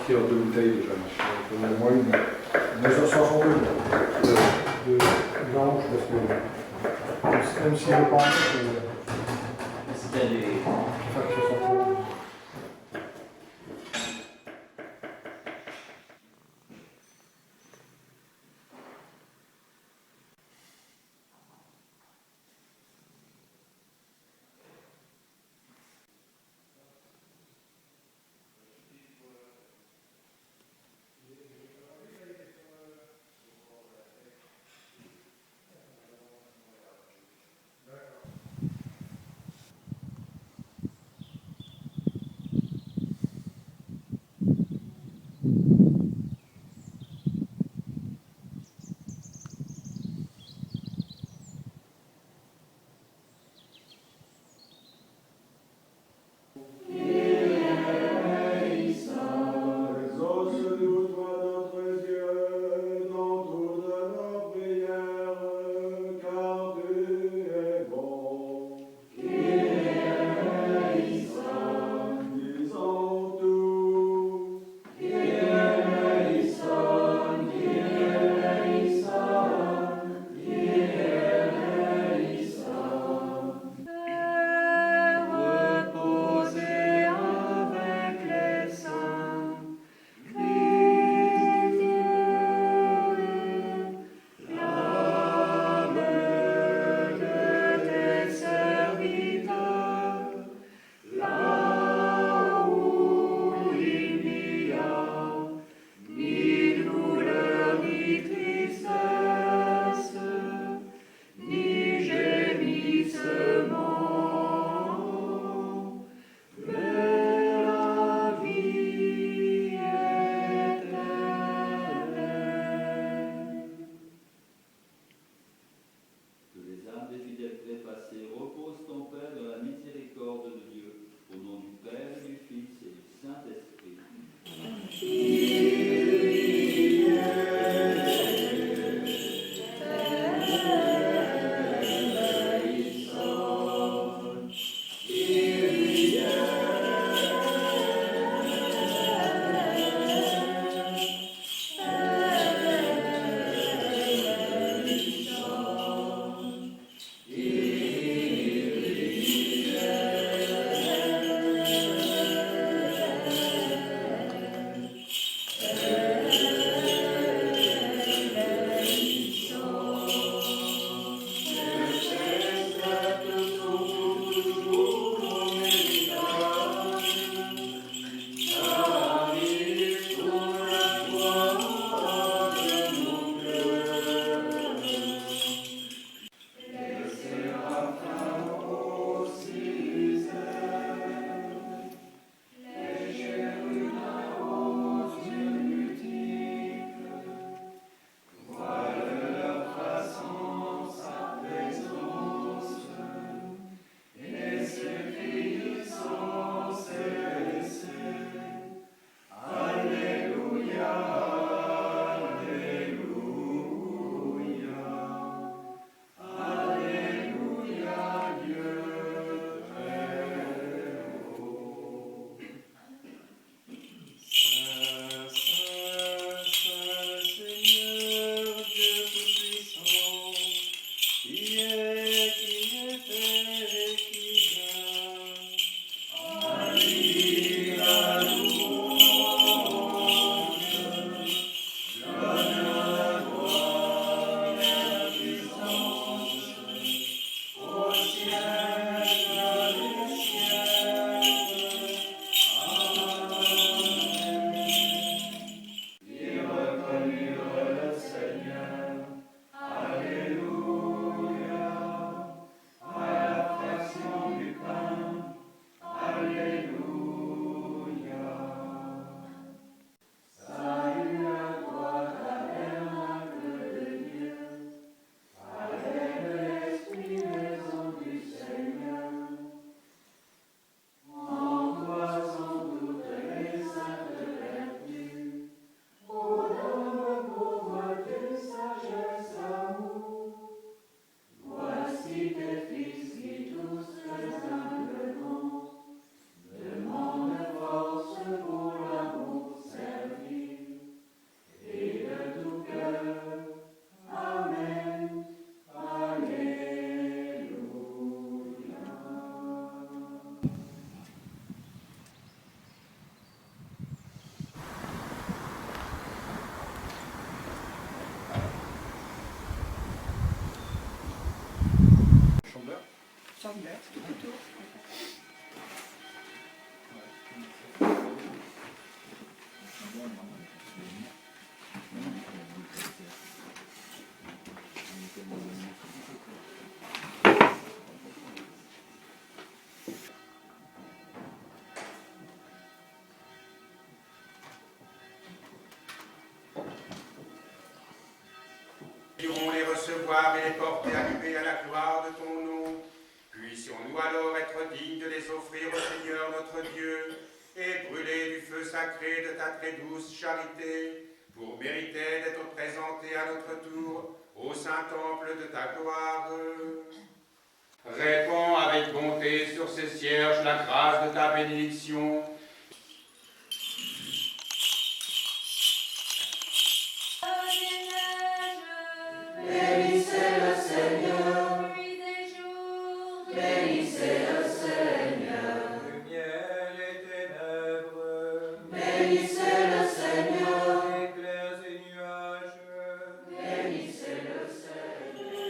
partir 2 bouteilles déjà. Moi, une 262 de blanche, parce que même si je pense que C'était les... facture 60 €. Chandler, c'est tout autour. Nous les recevoir et les porter allumés à la gloire de ton nom. Puissions-nous alors être dignes de les offrir au Seigneur notre Dieu et brûler du feu sacré de ta très douce charité pour mériter d'être présentés à notre tour au saint temple de ta gloire. Répands avec bonté sur ces cierges la grâce de ta bénédiction. Bénissez le Seigneur, nuit des jours, bénissez le Seigneur. Lumière et ténèbres, Bénissez le Seigneur, éclairs et nuages, bénissez le Seigneur.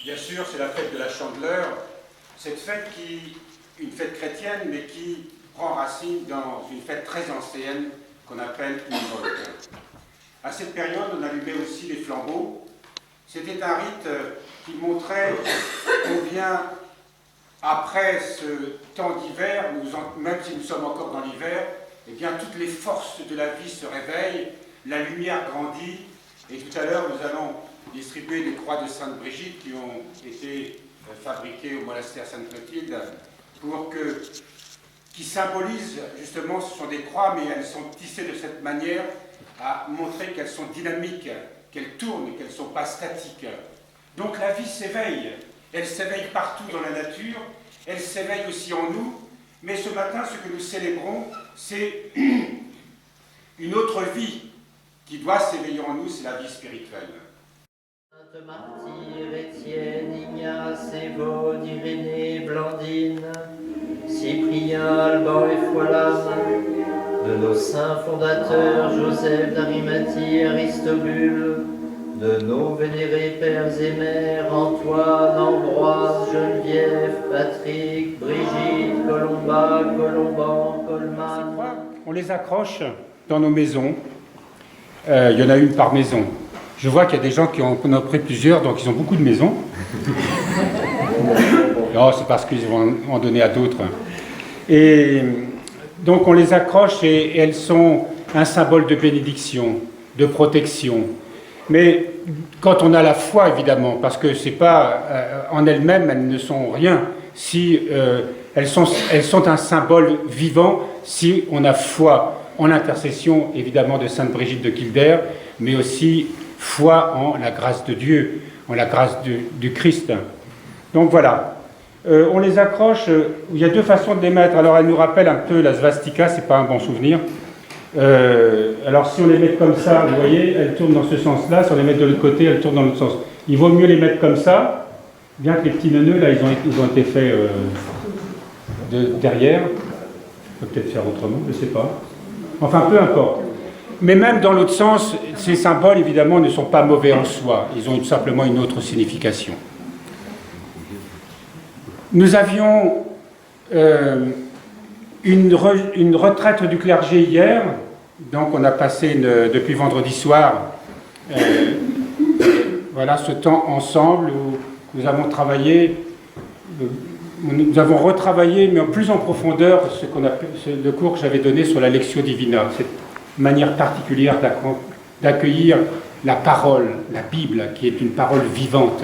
Bien sûr, c'est la fête de la Chandeleur, cette fête qui, une fête chrétienne, mais qui prend racine dans une fête très ancienne qu'on appelle une révolte. À cette période, on allumait aussi les flambeaux. C'était un rite qui montrait combien, après ce temps d'hiver, même si nous sommes encore dans l'hiver, eh bien, toutes les forces de la vie se réveillent, la lumière grandit, et tout à l'heure, nous allons distribuer des croix de Sainte Brigitte qui ont été fabriquées au monastère Sainte-Clotilde qui symbolisent justement, ce sont des croix, mais elles sont tissées de cette manière à montrer qu'elles sont dynamiques, qu'elles tournent, qu'elles ne sont pas statiques. Donc la vie s'éveille, elle s'éveille partout dans la nature, elle s'éveille aussi en nous, mais ce matin, ce que nous célébrons, c'est une autre vie qui doit s'éveiller en nous, c'est la vie spirituelle. Sainte Martyre, Étienne, Ignace, Évode, Irénée, Blandine, Cyprien, Alban et Foilame, de nos saints fondateurs, Joseph d'Arimathie, Aristobule, de nos vénérés pères et mères, Antoine, Ambroise, Geneviève, Patrick, Brigitte, Colomba, Colomban, Colman. On les accroche dans nos maisons. Il y en a une par maison. Je vois qu'il y a des gens qui en ont pris plusieurs, donc ils ont beaucoup de maisons. Non, c'est parce qu'ils vont en donner à d'autres. Et donc on les accroche et elles sont un symbole de bénédiction, de protection. Mais quand on a la foi, évidemment, parce que c'est pas en elles-mêmes, elles ne sont rien. Si elles sont un symbole vivant, si on a foi en l'intercession, évidemment, de Sainte Brigitte de Kildare, mais aussi foi en la grâce de Dieu, en la grâce du Christ. Donc voilà. On les accroche, il y a deux façons de les mettre. Alors elle nous rappelle un peu la svastika, c'est pas un bon souvenir. Alors si on les met comme ça, vous voyez, elles tournent dans ce sens-là. Si on les met de l'autre côté, elles tournent dans l'autre sens. Il vaut mieux les mettre comme ça, bien que les petits nœuds là, ils ont été faits derrière. On peut peut-être faire autrement, je ne sais pas. Enfin, peu importe. Mais même dans l'autre sens, ces symboles, évidemment, ne sont pas mauvais en soi. Ils ont simplement une autre signification. Nous avions une retraite du clergé hier. Donc, on a passé depuis vendredi soir voilà, ce temps ensemble où nous avons travaillé, nous avons retravaillé, mais plus en profondeur, le cours que j'avais donné sur la Lectio Divina, cette manière particulière d'accueillir la parole, la Bible, qui est une parole vivante.